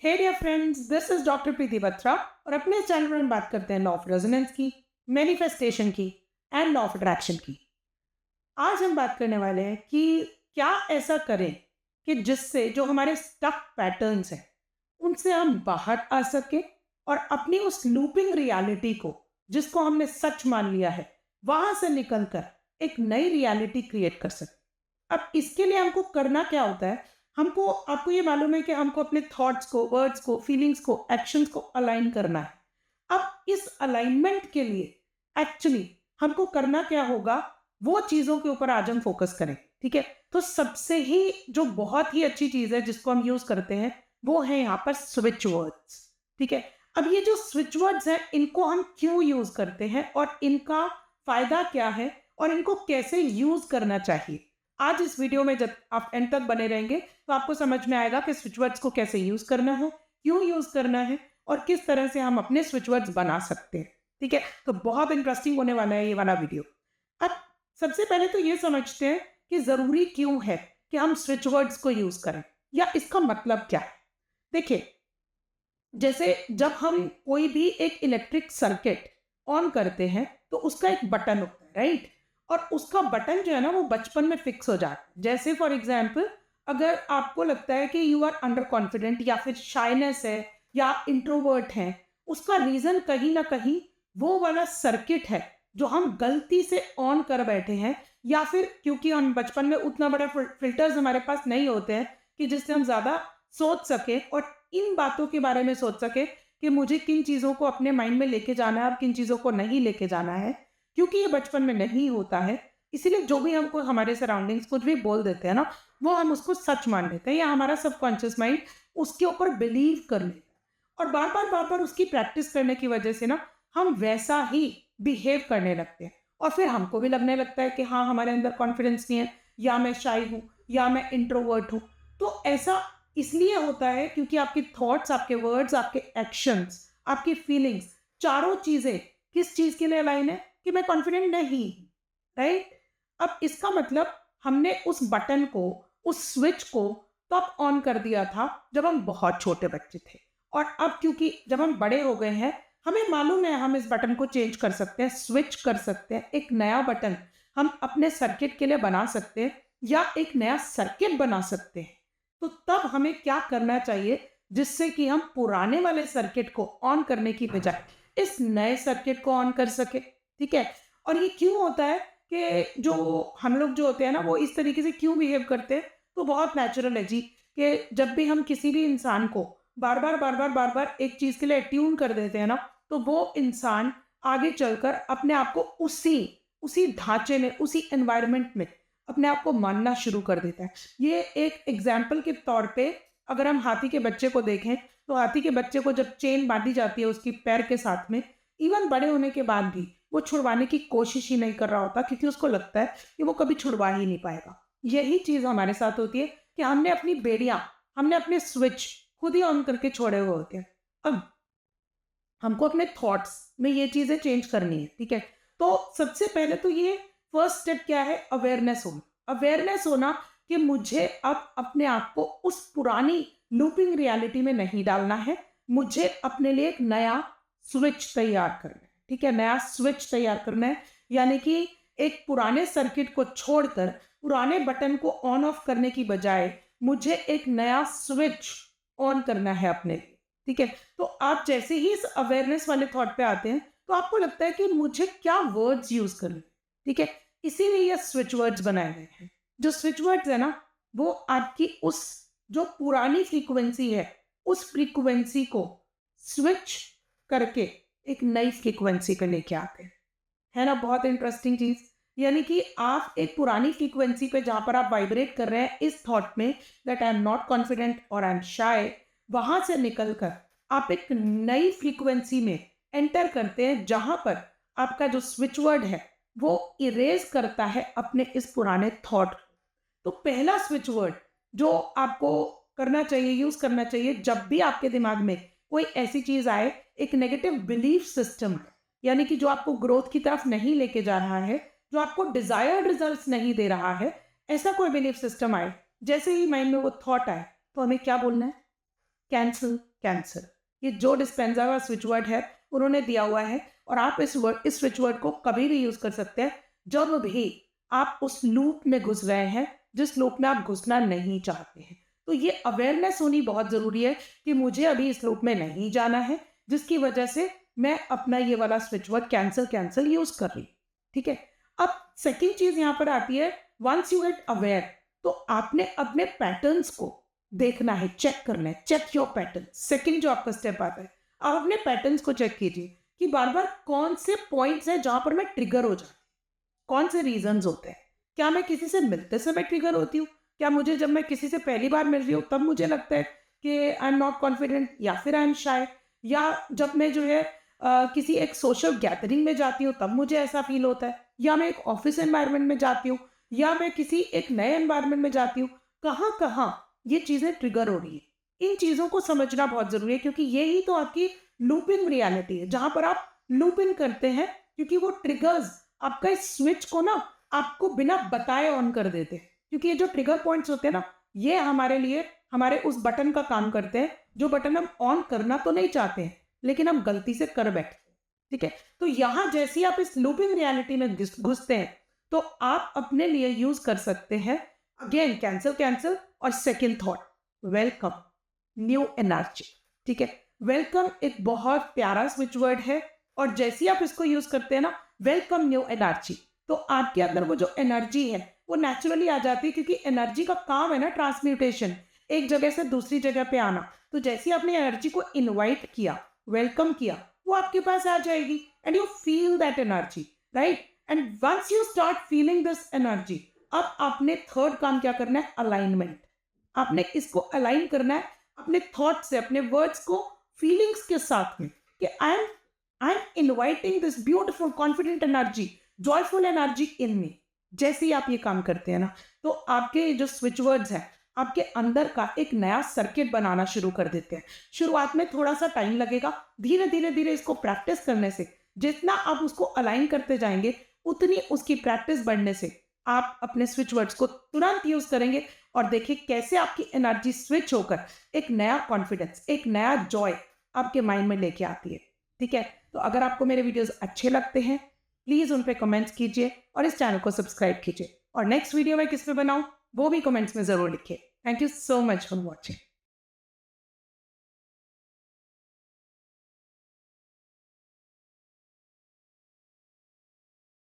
Hey dear friends, this is doctor Preeti Batra और अपने channel पर हम बात करते हैं लॉ ऑफ रेजोनेंस की, मैनिफेस्टेशन की एंड लॉ ऑफ अट्रैक्शन की। आज हम बात करने वाले हैं कि क्या ऐसा करें कि जिससे जो हमारे स्टक पैटर्न्स हैं उनसे हम बाहर आ सके और अपनी उस लूपिंग रियलिटी को, जिसको हमने सच मान लिया है, वहां से निकलकर एक नई रियलिटी क्रिएट कर सके। अब इसके लिए हमको करना क्या होता है? आपको ये मालूम है कि हमको अपने थॉट्स को, वर्ड्स को, फीलिंग्स को, एक्शंस को अलाइन करना है। अब इस अलाइनमेंट के लिए एक्चुअली हमको करना क्या होगा, वो चीज़ों के ऊपर आज हम फोकस करें। ठीक है, तो सबसे ही जो बहुत ही अच्छी चीज़ है जिसको हम यूज़ करते हैं वो है यहाँ पर स्विच वर्ड्स। ठीक है, अब ये जो स्विच वर्ड्स हैं इनको हम क्यों यूज़ करते हैं और इनका फ़ायदा क्या है और इनको कैसे यूज़ करना चाहिए, आज इस वीडियो में जब आप एंड तक बने रहेंगे तो आपको समझ में आएगा कि स्विच वर्ड्स को कैसे यूज़ करना है, क्यों यूज़ करना है और किस तरह से हम अपने स्विच वर्ड्स बना सकते हैं। ठीक है, तो बहुत इंटरेस्टिंग होने वाला है ये वाला वीडियो। अब सबसे पहले तो ये समझते हैं कि ज़रूरी क्यों है कि हम स्विच वर्ड्स को यूज़ करें या इसका मतलब क्या है। देखिए, जैसे जब हम कोई भी एक इलेक्ट्रिक सर्किट ऑन करते हैं तो उसका एक बटन होता है, राइट? और उसका बटन जो है ना वो बचपन में फिक्स हो जाता है। जैसे फॉर एग्जाम्पल, अगर आपको लगता है कि यू आर अंडर कॉन्फिडेंट या फिर शाइनेस है या इंट्रोवर्ट है, उसका रीज़न कहीं ना कहीं वो वाला सर्किट है जो हम गलती से ऑन कर बैठे हैं, या फिर क्योंकि हम बचपन में उतना बड़ा फिल्टर्स हमारे पास नहीं होते हैं कि जिससे हम ज़्यादा सोच सके और इन बातों के बारे में सोच सके कि मुझे किन चीज़ों को अपने माइंड में लेके जाना है और किन चीज़ों को नहीं लेके जाना है। क्योंकि ये बचपन में नहीं होता है, इसीलिए जो भी हमको हमारे सराउंडिंग्स कुछ भी बोल देते हैं ना, वो हम उसको सच मान लेते हैं या हमारा सबकॉन्शियस माइंड उसके ऊपर बिलीव कर लेता है। और बार बार उसकी प्रैक्टिस करने की वजह से ना हम वैसा ही बिहेव करने लगते हैं और फिर हमको भी लगने लगता है कि हाँ, हमारे अंदर कॉन्फिडेंस नहीं है, या मैं शाई हूँ, या मैं इंट्रोवर्ट हूँ। तो ऐसा इसलिए होता है क्योंकि आपके थॉट्स, आपके वर्ड्स, आपके एक्शंस, आपकी फीलिंग्स, चारों चीज़ें किस चीज़ के लिए अलाइन है कि मैं कॉन्फिडेंट नहीं, राइट? अब इसका मतलब हमने उस बटन को, उस स्विच को तब ऑन कर दिया था जब हम बहुत छोटे बच्चे थे, और अब क्योंकि जब हम बड़े हो गए हैं हमें मालूम है हम इस बटन को चेंज कर सकते हैं, स्विच कर सकते हैं, एक नया बटन हम अपने सर्किट के लिए बना सकते हैं या एक नया सर्किट बना सकते हैं। तो तब हमें क्या करना चाहिए जिससे कि हम पुराने वाले सर्किट को ऑन करने की बजाय इस नए सर्किट को ऑन कर सके। ठीक है, और ये क्यों होता है कि जो हम लोग जो होते हैं ना वो इस तरीके से क्यों बिहेव करते हैं, तो बहुत नेचुरल है जी, कि जब भी हम किसी भी इंसान को बार बार एक चीज़ के लिए ट्यून कर देते हैं ना, तो वो इंसान आगे चलकर अपने आप को उसी उसी ढांचे में, उसी एनवायरनमेंट में अपने आप को मानना शुरू कर देता है। ये एक एग्जाम्पल के तौर पे अगर हम हाथी के बच्चे को देखें, तो हाथी के बच्चे को जब चेन बांधी जाती है उसकी पैर के साथ में, इवन बड़े होने के बाद भी वो छुड़वाने की कोशिश ही नहीं कर रहा होता, क्योंकि उसको लगता है कि वो कभी छुड़वा ही नहीं पाएगा। यही चीज़ हमारे साथ होती है कि हमने अपनी बेड़ियाँ, हमने अपने स्विच खुद ही ऑन करके छोड़े हुए होते हैं। अब हमको अपने थॉट्स में ये चीज़ें चेंज करनी है। ठीक है, तो सबसे पहले तो ये फर्स्ट स्टेप क्या है? अवेयरनेस होना। अवेयरनेस होना कि मुझे अब अपने आप को उस पुरानी लूपिंग रियलिटी में नहीं डालना है, मुझे अपने लिए एक नया स्विच तैयार करना है। ठीक है, नया स्विच तैयार करना है, यानी कि एक पुराने सर्किट को छोड़कर पुराने बटन को ऑन ऑफ करने की बजाय मुझे एक नया स्विच ऑन करना है अपने लिए। ठीक है, तो आप जैसे ही इस अवेयरनेस वाले थॉट पे आते हैं तो आपको लगता है कि मुझे क्या वर्ड्स यूज करने। ठीक है, इसीलिए ये स्विच वर्ड्स बनाए गए हैं। जो स्विच वर्ड्स है ना, वो आपकी उस जो पुरानी फ्रीक्वेंसी है उस फ्रीक्वेंसी को स्विच करके एक नई फ्रीक्वेंसी पे लेके आते हैं। है ना, बहुत इंटरेस्टिंग चीज। यानी कि आप एक पुरानी फ्रीक्वेंसी पे जहां पर आप वाइब्रेट कर रहे हैं इस थॉट में that I am not confident और आई एम शाय, वहां से निकलकर आप एक नई फ्रीक्वेंसी में एंटर करते हैं जहां पर आपका जो स्विच वर्ड है वो इरेज करता है अपने इस पुराने थॉट। तो पहला स्विच वर्ड जो आपको करना चाहिए, यूज करना चाहिए, जब भी आपके दिमाग में कोई ऐसी चीज आए, एक नेगेटिव बिलीफ सिस्टम, यानी कि जो आपको ग्रोथ की तरफ नहीं लेके जा रहा है, जो आपको डिजायर्ड रिजल्ट्स नहीं दे रहा है, ऐसा कोई बिलीफ सिस्टम आए, जैसे ही माइंड में वो थॉट आए तो हमें क्या बोलना है? Cancel, cancer. ये जो डिस्पेंजा का स्विच वर्ड है उन्होंने दिया हुआ है, और आप इस स्विच वर्ड को कभी भी यूज कर सकते हैं जब भी आप उस लूप में घुस रहे हैं जिस लूप में आप घुसना नहीं चाहते हैं। तो ये अवेयरनेस होनी बहुत जरूरी है कि मुझे अभी इस लूप में नहीं जाना है, जिसकी वजह से मैं अपना ये वाला switch word cancel cancel use कर रही हूँ। ठीक है, अब सेकेंड चीज यहाँ पर आती है, वंस यू गेट अवेयर तो आपने अपने पैटर्न्स को देखना है, चेक करना है, चेक योर पैटर्न। सेकंड जो आपका स्टेप आता है, आप अपने पैटर्न्स को चेक कीजिए कि बार बार कौन से पॉइंट्स हैं जहां पर मैं ट्रिगर हो जाती हूँ, कौन से रीजंस होते हैं। क्या मैं किसी से मिलते समय ट्रिगर होती हूँ? क्या मुझे जब मैं किसी से पहली बार मिल रही हूँ तब मुझे लगता है कि आई एम नॉट कॉन्फिडेंट, या फिर आई एम शाय, या जब मैं जो है किसी एक सोशल गैदरिंग में जाती हूँ तब मुझे ऐसा फील होता है, या मैं एक ऑफिस एनवायरनमेंट में जाती हूँ, या मैं किसी एक नए एनवायरनमेंट में जाती हूँ, कहाँ कहाँ ये चीजें ट्रिगर हो रही है। इन चीजों को समझना बहुत जरूरी है, क्योंकि यही तो आपकी लूपिंग रियलिटी है, जहां पर आप लूपिंग करते हैं, क्योंकि वो ट्रिगर्स आपका इस स्विच को ना आपको बिना बताए ऑन कर देते हैं। क्योंकि ये जो ट्रिगर पॉइंट्स होते हैं ना, ये हमारे लिए हमारे उस बटन का काम करते हैं जो बटन हम ऑन करना तो नहीं चाहते हैं लेकिन हम गलती से कर बैठते हैं। ठीक है, तो यहां जैसे ही आप इस लूपिंग रियलिटी में घुसते हैं तो आप अपने लिए यूज कर सकते हैं अगेन कैंसिल कैंसिल और second thought, welcome new energy. ठीक है, वेलकम एक बहुत प्यारा स्विच वर्ड है, और जैसे ही आप इसको यूज करते हैं ना, वेलकम न्यू एनर्जी, तो आपके अंदर वो जो एनर्जी है वो नेचुरली आ जाती है, क्योंकि एनर्जी का काम है ना ट्रांसम्यूटेशन, एक जगह से दूसरी जगह पे आना। तो जैसे ही आपने एनर्जी को इनवाइट किया, वेलकम किया, वो आपके पास आ जाएगी and you feel that energy, right. And once you start feeling this energy, अब आपने थर्ड काम क्या करना है, अलाइनमेंट। आपने इसको अलाइन करना है अपने थॉट से, अपने वर्ड्स को फीलिंग्स के साथ में, कि I am inviting this beautiful confident energy, joyful energy in me. जैसे ही आप ये काम करते हैं ना, तो आपके जो स्विच वर्ड्स हैं आपके अंदर का एक नया सर्किट बनाना शुरू कर देते हैं। शुरुआत में थोड़ा सा टाइम लगेगा, धीरे धीरे धीरे इसको प्रैक्टिस करने से जितना आप उसको अलाइन करते जाएंगे उतनी उसकी प्रैक्टिस बढ़ने से आप अपने स्विच वर्ड्स को तुरंत यूज करेंगे, और देखिए कैसे आपकी एनर्जी स्विच होकर एक नया कॉन्फिडेंस, एक नया जॉय आपके माइंड में लेके आती है। ठीक है, तो अगर आपको मेरे वीडियोस अच्छे लगते हैं प्लीज उन पे कमेंट्स कीजिए और इस चैनल को सब्सक्राइब कीजिए, और नेक्स्ट वीडियो में किस पे बनाऊं वो भी कमेंट्स में जरूर लिखिए। Thank you so much for watching.